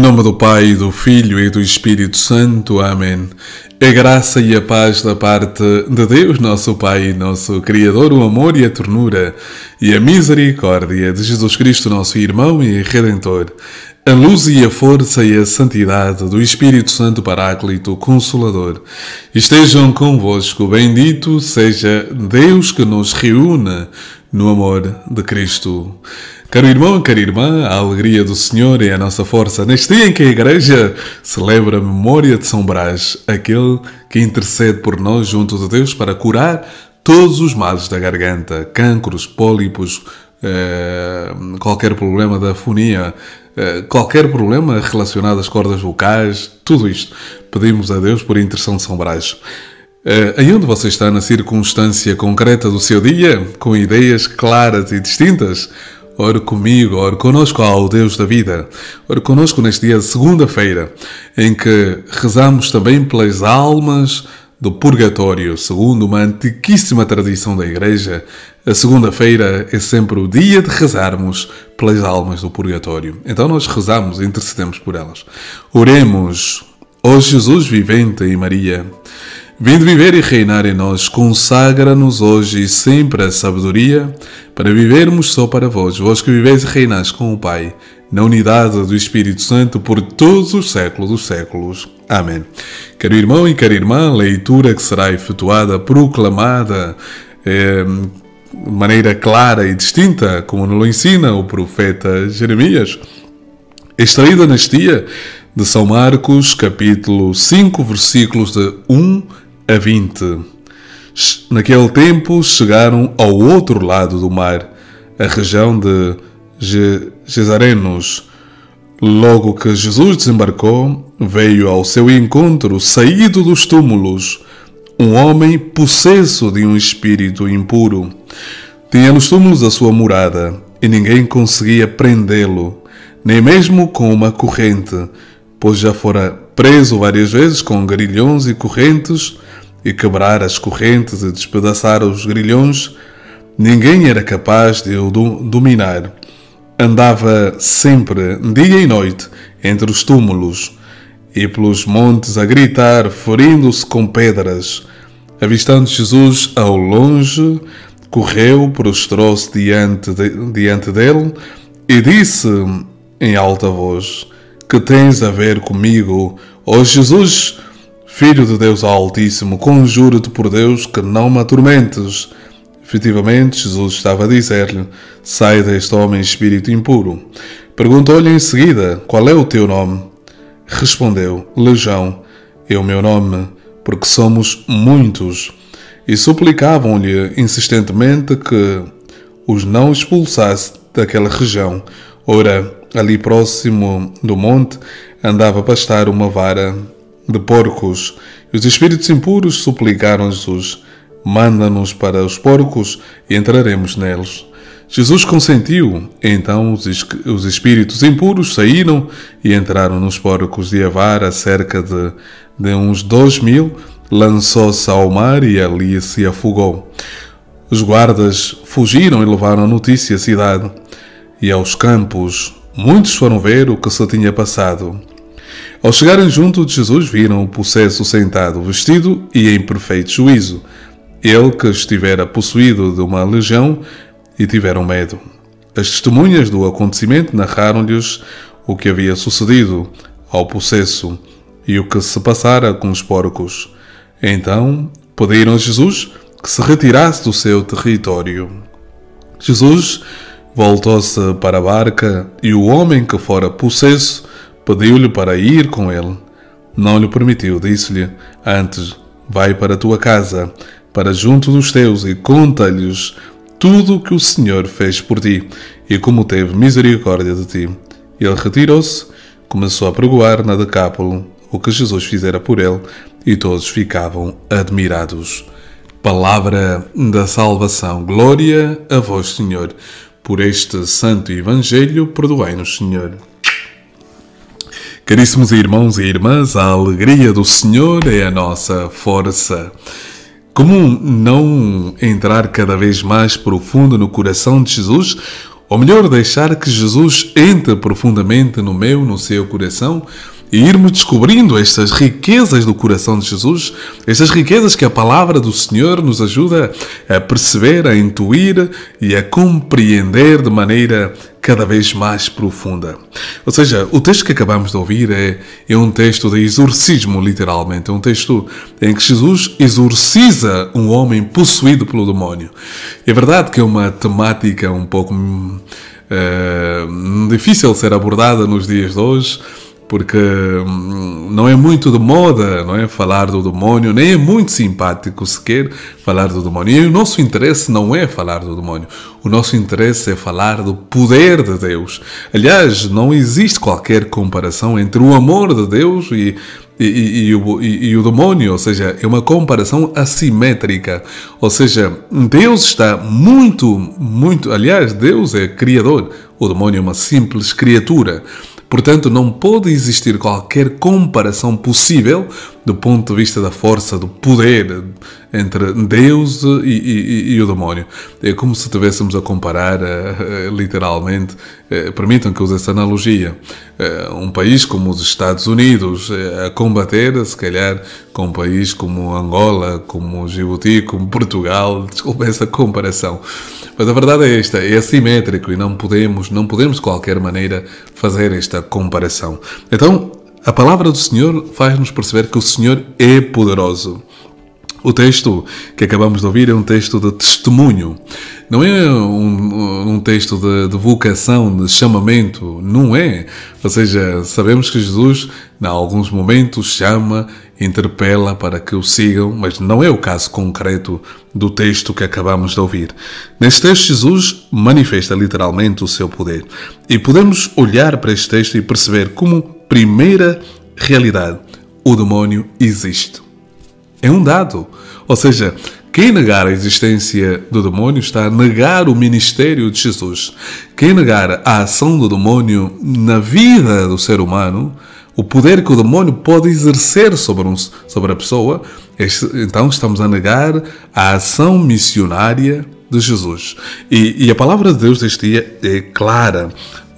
nome do Pai, do Filho e do Espírito Santo. Amém. A graça e a paz da parte de Deus, nosso Pai, nosso Criador, o amor e a ternura e a misericórdia de Jesus Cristo, nosso irmão e Redentor, a luz e a força e a santidade do Espírito Santo Paráclito Consolador, estejam convosco. Bendito seja Deus que nos reúne no amor de Cristo. Caro irmão, cara irmã, a alegria do Senhor é a nossa força. Neste dia em que a Igreja celebra a memória de São Brás, aquele que intercede por nós junto de Deus para curar todos os males da garganta, cancros, pólipos, qualquer problema da fonia, qualquer problema relacionado às cordas vocais, tudo isto. Pedimos a Deus por intercessão de São Brás. Aí onde você está na circunstância concreta do seu dia, com ideias claras e distintas, ore comigo, ore connosco ao Deus da vida. Ore connosco neste dia de segunda-feira, em que rezamos também pelas almas do purgatório. Segundo uma antiquíssima tradição da Igreja, a segunda-feira é sempre o dia de rezarmos pelas almas do purgatório. Então nós rezamos e intercedemos por elas. Oremos. Ó Jesus vivente e Maria, vindo viver e reinar em nós, consagra-nos hoje e sempre a sabedoria para vivermos só para vós, vós que viveis e reinais com o Pai, na unidade do Espírito Santo, por todos os séculos dos séculos. Amém. Caro irmão e cara irmã, a leitura que será efetuada, proclamada de maneira clara e distinta, como nos ensina o profeta Jeremias, extraída neste dia de São Marcos, capítulo 5, versículos de 1 a 20. Naquele tempo chegaram ao outro lado do mar, a região de Gesarenos. Logo que Jesus desembarcou, veio ao seu encontro, saído dos túmulos, um homem possesso de um espírito impuro. Tinha nos túmulos a sua morada, e ninguém conseguia prendê-lo, nem mesmo com uma corrente, pois já fora preso várias vezes com grilhões e correntes, e quebrar as correntes e despedaçar os grilhões, ninguém era capaz de o dominar. Andava sempre, dia e noite, entre os túmulos e pelos montes a gritar, ferindo-se com pedras. Avistando Jesus ao longe, correu, prostrou-se diante dele e disse em alta voz: Que tens a ver comigo, ó Jesus, Filho de Deus Altíssimo? Conjuro-te por Deus que não me atormentes. Efetivamente, Jesus estava a dizer-lhe: Sai deste homem espírito impuro. Perguntou-lhe em seguida: Qual é o teu nome? Respondeu: Legião é o meu nome, porque somos muitos. E suplicavam-lhe insistentemente que os não expulsasse daquela região. Ora, ali próximo do monte andava a pastar uma vara de porcos, e os espíritos impuros suplicaram a Jesus: Manda-nos para os porcos e entraremos neles. Jesus consentiu. Então os espíritos impuros saíram e entraram nos porcos, e a vara, cerca de uns 2000, lançou-se ao mar e ali se afogou. Os guardas fugiram e levaram a notícia à cidade e aos campos. Muitos foram ver o que se tinha passado. Ao chegarem junto de Jesus, viram o possesso sentado, vestido e em perfeito juízo. Ele que estivera possuído de uma legião, e tiveram medo. As testemunhas do acontecimento narraram-lhes o que havia sucedido ao possesso e o que se passara com os porcos. Então pediram a Jesus que se retirasse do seu território. Jesus voltou-se para a barca e o homem que fora possesso pediu-lhe para ir com ele. Não lhe permitiu, disse-lhe: Antes, vai para a tua casa, para junto dos teus, e conta-lhes tudo o que o Senhor fez por ti, e como teve misericórdia de ti. Ele retirou-se, começou a pregoar na Decápole o que Jesus fizera por ele, e todos ficavam admirados. Palavra da salvação. Glória a vós, Senhor. Por este santo Evangelho, perdoai-nos, Senhor. Caríssimos irmãos e irmãs, a alegria do Senhor é a nossa força. Como não entrar cada vez mais profundo no coração de Jesus, Ou melhor, deixar que Jesus entre profundamente no seu coração e irmos descobrindo estas riquezas do coração de Jesus, estas riquezas que a palavra do Senhor nos ajuda a perceber, a intuir e a compreender de maneira cada vez mais profunda. Ou seja, o texto que acabamos de ouvir é um texto de exorcismo, literalmente. É um texto em que Jesus exorciza um homem possuído pelo demónio. É verdade que é uma temática um pouco difícil de ser abordada nos dias de hoje, porque não é muito de moda, não é, falar do demónio, nem é muito simpático sequer falar do demónio. E o nosso interesse não é falar do demónio. O nosso interesse é falar do poder de Deus. Aliás, não existe qualquer comparação entre o amor de Deus e o demónio, ou seja, é uma comparação assimétrica. Ou seja, Deus está muito... Aliás, Deus é criador. O demónio é uma simples criatura. Portanto, não pode existir qualquer comparação possível do ponto de vista da força, do poder entre Deus e o demónio. É como se estivéssemos a comparar, literalmente, permitam que eu use essa analogia, um país como os Estados Unidos a combater, se calhar, com um país como Angola, como Djibouti, como Portugal. Desculpa essa comparação. Mas a verdade é esta, é assimétrico e não podemos de qualquer maneira fazer esta comparação. Então, a palavra do Senhor faz-nos perceber que o Senhor é poderoso. O texto que acabamos de ouvir é um texto de testemunho. Não é um texto de vocação, de chamamento. Não é. Ou seja, sabemos que Jesus, em alguns momentos, chama, interpela para que o sigam, mas não é o caso concreto do texto que acabamos de ouvir. Neste texto, Jesus manifesta literalmente o seu poder. E podemos olhar para este texto e perceber como, primeira realidade, o demónio existe. É um dado. Ou seja, quem negar a existência do demónio está a negar o ministério de Jesus. Quem negar a ação do demónio na vida do ser humano, o poder que o demónio pode exercer sobre a pessoa, então estamos a negar a ação missionária de Jesus. E a palavra de Deus deste dia é clara.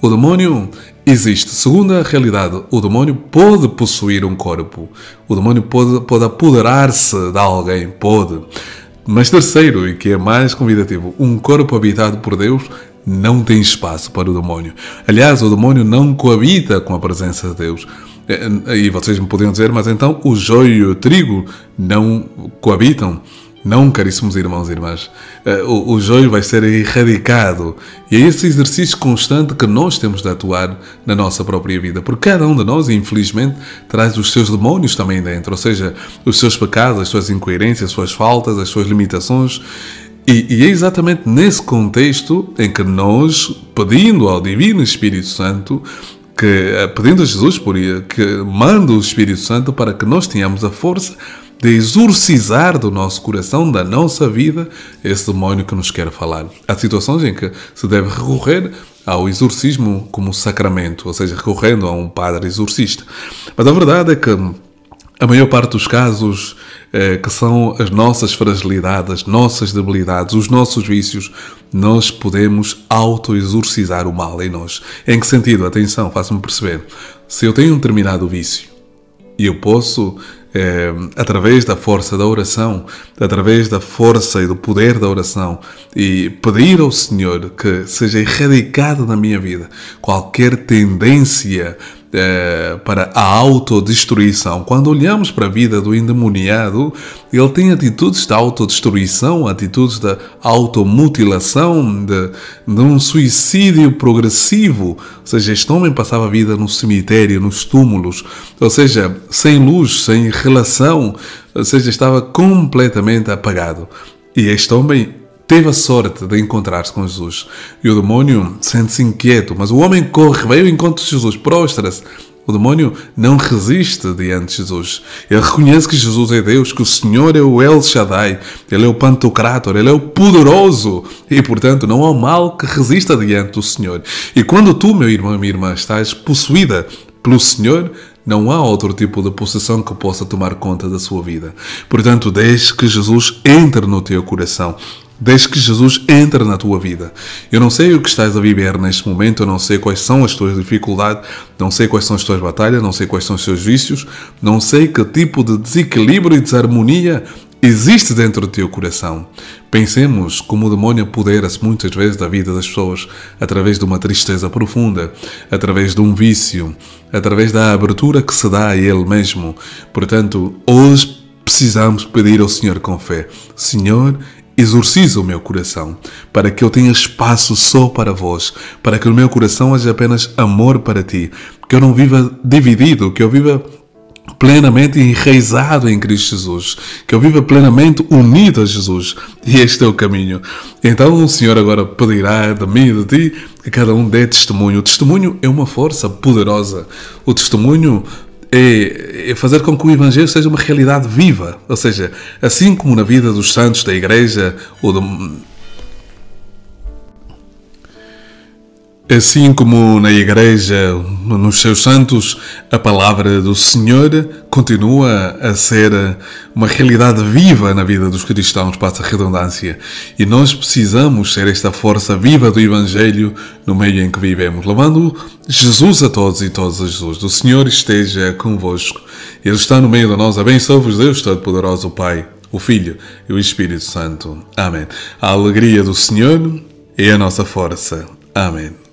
O demónio existe. Segunda realidade, o demónio pode possuir um corpo. O demónio pode apoderar-se de alguém. Pode. Mas terceiro, e que é mais convidativo, um corpo habitado por Deus não tem espaço para o demónio. Aliás, o demónio não coabita com a presença de Deus. E vocês me podiam dizer, mas então o joio e o trigo não coabitam? Não, caríssimos irmãos e irmãs. O joio vai ser erradicado. E é esse exercício constante que nós temos de atuar na nossa própria vida. Porque cada um de nós, infelizmente, traz os seus demónios também dentro. Ou seja, os seus pecados, as suas incoerências, as suas faltas, as suas limitações. E é exatamente nesse contexto em que nós, pedindo ao Divino Espírito Santo, pedindo a Jesus que manda o Espírito Santo para que nós tenhamos a força de exorcizar do nosso coração, da nossa vida, esse demónio que nos quer falar. Há situações em que se deve recorrer ao exorcismo como sacramento, ou seja, recorrendo a um padre exorcista. Mas a verdade é que a maior parte dos casos que são as nossas fragilidades, as nossas debilidades, os nossos vícios, nós podemos auto-exorcizar o mal em nós. Em que sentido? Atenção, faça-me perceber. Se eu tenho um determinado vício e eu posso, através da força da oração, através da força e do poder da oração, e pedir ao Senhor que seja erradicada na minha vida qualquer tendência para a autodestruição. Quando olhamos para a vida do endemoniado, ele tem atitudes de autodestruição, atitudes de automutilação, de um suicídio progressivo. Ou seja, este homem passava a vida no cemitério, nos túmulos, ou seja, sem luz, sem relação, ou seja, estava completamente apagado. E este homem teve a sorte de encontrar-se com Jesus. E o demónio sente-se inquieto, mas o homem corre, vai ao encontro de Jesus, prostra-se. O demónio não resiste diante de Jesus. Ele reconhece que Jesus é Deus, que o Senhor é o El Shaddai, Ele é o Pantocrator, Ele é o poderoso. E, portanto, não há mal que resista diante do Senhor. E quando tu, meu irmão e minha irmã, estás possuída pelo Senhor, não há outro tipo de possessão que possa tomar conta da sua vida. Portanto, deixe que Jesus entre no teu coração. Desde que Jesus entre na tua vida. Eu não sei o que estás a viver neste momento, eu não sei quais são as tuas dificuldades, não sei quais são as tuas batalhas, não sei quais são os teus vícios, não sei que tipo de desequilíbrio e desarmonia existe dentro do teu coração. Pensemos como o demónio apodera-se muitas vezes da vida das pessoas através de uma tristeza profunda, através de um vício, através da abertura que se dá a ele mesmo. Portanto, hoje precisamos pedir ao Senhor com fé: Senhor, exorciza o meu coração, para que eu tenha espaço só para vós, para que no meu coração haja apenas amor para ti, que eu não viva dividido, que eu viva plenamente enraizado em Cristo Jesus, que eu viva plenamente unido a Jesus, e este é o caminho. Então o Senhor agora pedirá de mim e de ti que cada um dê testemunho. O testemunho é uma força poderosa. O testemunho é fazer com que o Evangelho seja uma realidade viva, ou seja, assim como na vida dos santos da Igreja, assim como na Igreja, nos seus santos, a palavra do Senhor continua a ser uma realidade viva na vida dos cristãos, passa a redundância. E nós precisamos ser esta força viva do Evangelho no meio em que vivemos, levando Jesus a todos e todas a Jesus. O Senhor esteja convosco. Ele está no meio de nós. Abençoe-vos Deus Todo-Poderoso, o Pai, o Filho e o Espírito Santo. Amém. A alegria do Senhor é a nossa força. Amém.